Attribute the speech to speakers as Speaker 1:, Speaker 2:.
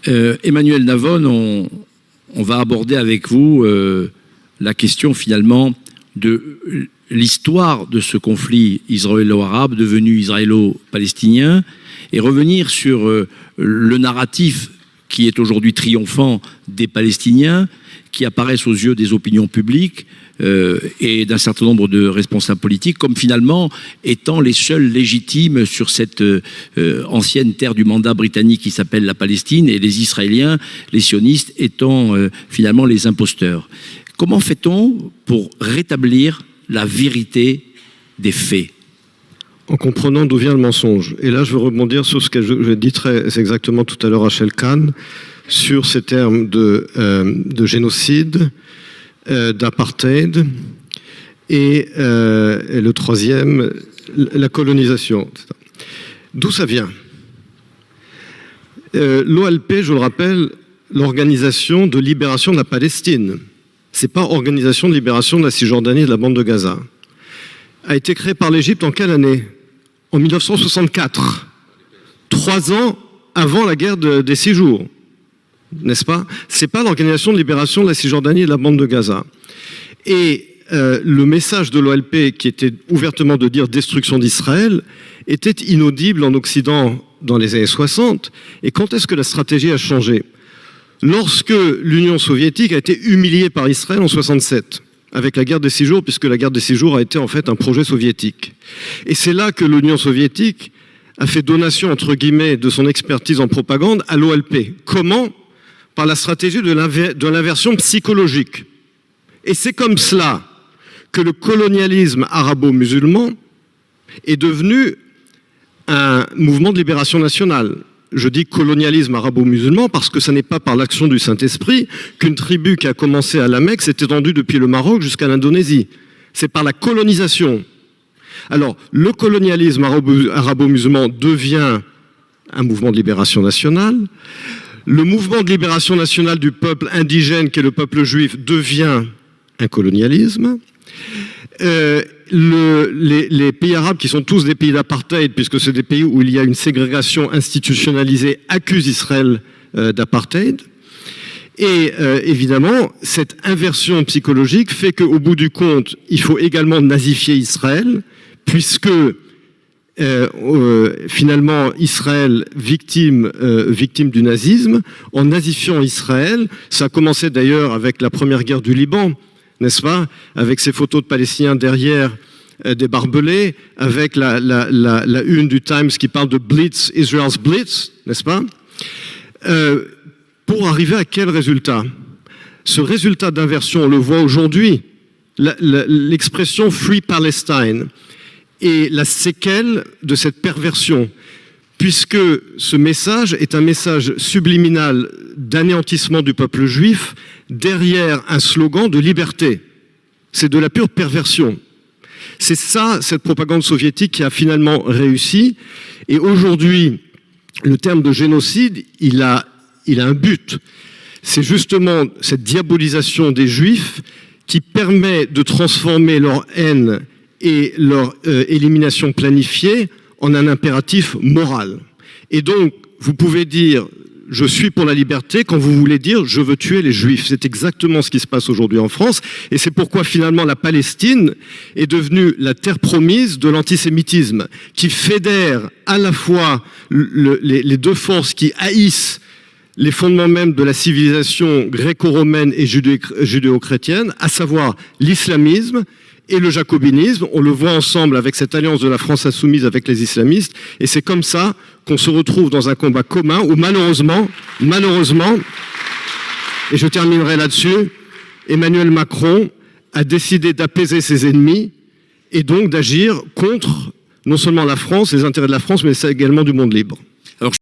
Speaker 1: Emmanuel Navon, on va aborder avec vous la question finalement de l'histoire de ce conflit israélo-arabe devenu israélo-palestinien et revenir sur le narratif qui est aujourd'hui triomphant des Palestiniens, qui apparaissent aux yeux des opinions publiques et d'un certain nombre de responsables politiques comme finalement étant les seuls légitimes sur cette ancienne terre du mandat britannique qui s'appelle la Palestine, et les Israéliens, les sionistes, étant finalement les imposteurs. Comment fait-on pour rétablir la vérité des faits ?
Speaker 2: En comprenant d'où vient le mensonge. Et là, je veux rebondir sur ce que je dis très exactement tout à l'heure à Rachel Kahn, sur ces termes de génocide, d'apartheid, et le troisième, la colonisation. D'où ça vient ? L'OLP, je le rappelle, l'Organisation de libération de la Palestine, c'est pas Organisation de libération de la Cisjordanie et de la bande de Gaza, a été créée par l'Égypte en quelle année ? En 1964, 3 ans avant la guerre des 6 jours, n'est-ce pas ? C'est pas l'Organisation de libération de la Cisjordanie et de la bande de Gaza. Et le message de l'OLP, qui était ouvertement de dire destruction d'Israël, était inaudible en Occident dans les années 60. Et quand est-ce que la stratégie a changé ? Lorsque l'Union soviétique a été humiliée par Israël en 67. Avec la guerre des 6 jours, puisque la guerre des 6 jours a été en fait un projet soviétique. Et c'est là que l'Union soviétique a fait donation, entre guillemets, de son expertise en propagande à l'OLP. Comment ? Par la stratégie de l'inversion psychologique. Et c'est comme cela que le colonialisme arabo-musulman est devenu un mouvement de libération nationale. Je dis colonialisme arabo-musulman parce que ce n'est pas par l'action du Saint-Esprit qu'une tribu qui a commencé à la Mecque s'est étendue depuis le Maroc jusqu'à l'Indonésie. C'est par la colonisation. Alors, le colonialisme arabo-musulman devient un mouvement de libération nationale. Le mouvement de libération nationale du peuple indigène, qui est le peuple juif, devient un colonialisme. Les pays arabes, qui sont tous des pays d'apartheid, puisque c'est des pays où il y a une ségrégation institutionnalisée, accusent Israël d'apartheid. Et évidemment, cette inversion psychologique fait qu'au bout du compte, il faut également nazifier Israël, puisque finalement, Israël, victime du nazisme, en nazifiant Israël, ça a commencé d'ailleurs avec la première guerre du Liban, n'est-ce pas ? Avec ces photos de Palestiniens derrière des barbelés, avec la une du Times qui parle de Blitz, Israel's Blitz, n'est-ce pas ? Pour arriver à quel résultat ? Ce résultat d'inversion, on le voit aujourd'hui, l'expression Free Palestine et la séquelle de cette perversion, puisque ce message est un message subliminal d'anéantissement du peuple juif derrière un slogan de liberté. C'est de la pure perversion. C'est ça, cette propagande soviétique qui a finalement réussi. Et aujourd'hui, le terme de génocide, il a un but. C'est justement cette diabolisation des Juifs qui permet de transformer leur haine et leur élimination planifiée en un impératif moral. Et donc, vous pouvez dire « je suis pour la liberté » quand vous voulez dire « je veux tuer les Juifs ». C'est exactement ce qui se passe aujourd'hui en France. Et c'est pourquoi finalement la Palestine est devenue la terre promise de l'antisémitisme, qui fédère à la fois les deux forces qui haïssent les fondements même de la civilisation gréco-romaine et judéo-chrétienne, à savoir l'islamisme et le jacobinisme. On le voit ensemble avec cette alliance de la France insoumise avec les islamistes. Et c'est comme ça qu'on se retrouve dans un combat commun où malheureusement, et je terminerai là-dessus, Emmanuel Macron a décidé d'apaiser ses ennemis et donc d'agir contre non seulement la France, les intérêts de la France, mais également du monde libre.